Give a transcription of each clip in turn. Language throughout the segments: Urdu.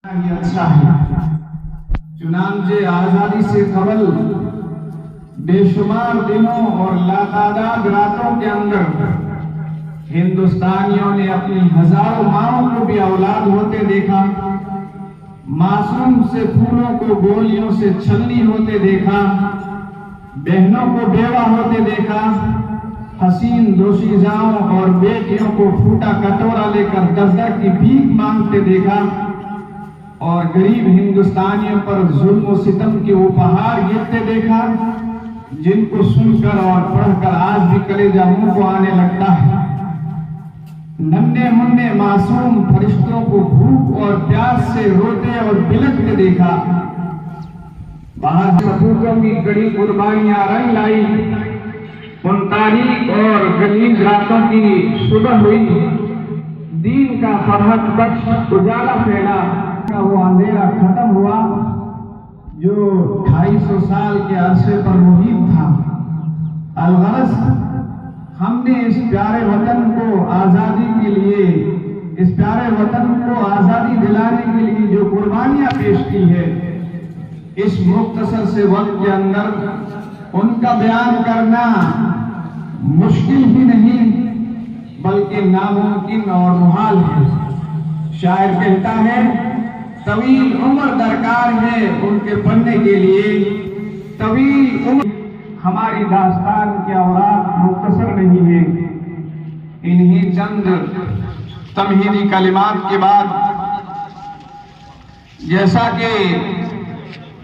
ہی اچھا ہے۔ چنانچہ آزادی سے قبل بے شمار دنوں اور لاتعداد راتوں کے اندر ہندوستانیوں نے اپنی ہزاروں ماؤں کو بھی اولاد ہوتے دیکھا، معصوم سے پھولوں کو گولیوں سے چھلنی ہوتے دیکھا، بہنوں کو بیوہ ہوتے دیکھا، حسین دوشیزاؤں اور بیٹیوں کو پھوٹا کٹورا لے کر دفتر کی بھیک مانگتے دیکھا، اور غریب ہندوستانیوں پر ظلم و ستم کے اپہار گرتے دیکھا، جن کو سن کر اور پڑھ کر آج بھی کلیجہ منہ کو آنے لگتا ہے۔ ننھے منھے معصوم فرشتوں کو بھوک اور پیاس سے روتے اور بلکتے دیکھا۔ باہر سپوتوں کی کڑی قربانیاں رنگ لائی، ان تاریک اور غلیظ راتوں کی صبح ہوئی، دین کا فرحت بخش اجالا پھیلا، وہ اندھیرا ختم ہوا جو 250 سال کے عرصے پر محیط تھا۔ الغرض ہم نے اس پیارے وطن کو آزادی کے لیے، اس پیارے وطن کو آزادی دلانے کے لیے جو قربانیاں پیش کی ہے، اس مختصر سے وقت کے اندر ان کا بیان کرنا مشکل ہی نہیں بلکہ ناممکن اور محال ہے۔ شاعر کہتا ہے، طویل عمر درکار ہے ان کے پڑھنے کے لیے، طویل عمر۔ ہماری داستان کے اوراق مختصر نہیں ہے۔ انہی چند تمہیدی کلمات کے بعد، جیسا کہ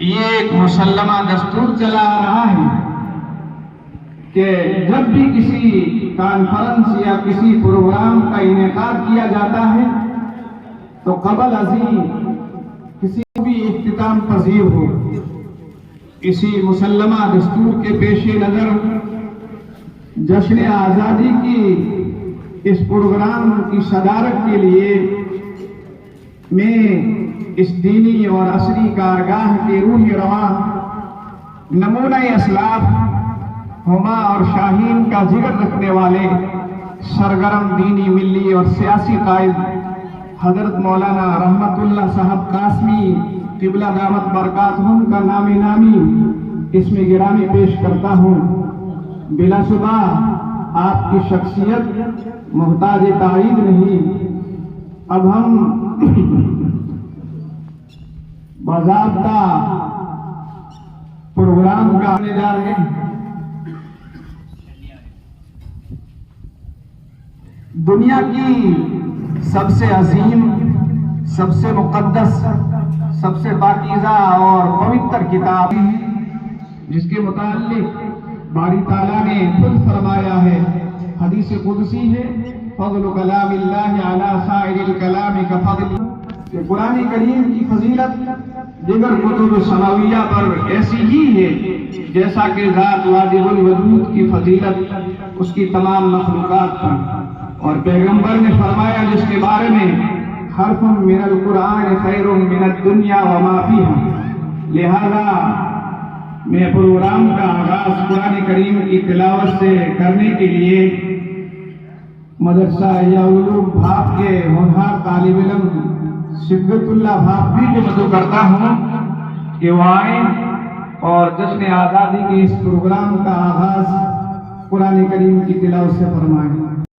یہ ایک مسلمہ دستور چلا آ رہا ہے کہ جب بھی کسی کانفرنس یا کسی پروگرام کا انعقاد کیا جاتا ہے تو قبل ازیں کسی بھی اختتام پذیر ہو، اسی مسلمہ دستور کے پیش نظر جشن آزادی کی اس پروگرام کی صدارت کے لیے میں اس دینی اور عصری کارگاہ کے روح رواں نمونہ اسلاف ہما اور شاہین کا جگر رکھنے والے سرگرم دینی، ملی اور سیاسی قائد حضرت مولانا رحمت اللہ صاحب قاسمی قبلہ دامت برکاتہم کا نامی اسم گرامی پیش کرتا ہوں۔ بلا شبہ آپ کی شخصیت محتاج تعریف نہیں۔ اب ہم باضابطہ پروگرام کا آنے جا رہے ہیں۔ دنیا کی سب سے عظیم، سب سے مقدس، سب سے پاکیزہ اور پوتر کتاب، جس کے متعلق باری تعالیٰ نے خود فرمایا ہے، حدیث قدسی ہے، فضل کلام اللہ علی سائر الکلام کفضل، کہ قرآن کریم کی فضیلت دیگر کتب سماویہ پر ایسی ہی ہے جیسا کہ ذات واجب الوجود کی فضیلت اس کی تمام مخلوقات پر۔ اور پیغمبر نے فرمایا جس کے بارے میں، حرف من القرآن خیر من الدنیا وما فیہا، لہذا میں پروگرام کا آغاز قرآن کریم کی تلاوت سے کرنے کے لیے مدرسہ احیاءالعلوم بھاپ کے ہونہار طالب علم صبغت اللہ بھاپی کو مدعو کرتا ہوں کہ وہ آئیں اور جشن آزادی کے اس پروگرام کا آغاز قرآن کریم کی تلاوت سے فرمائیں۔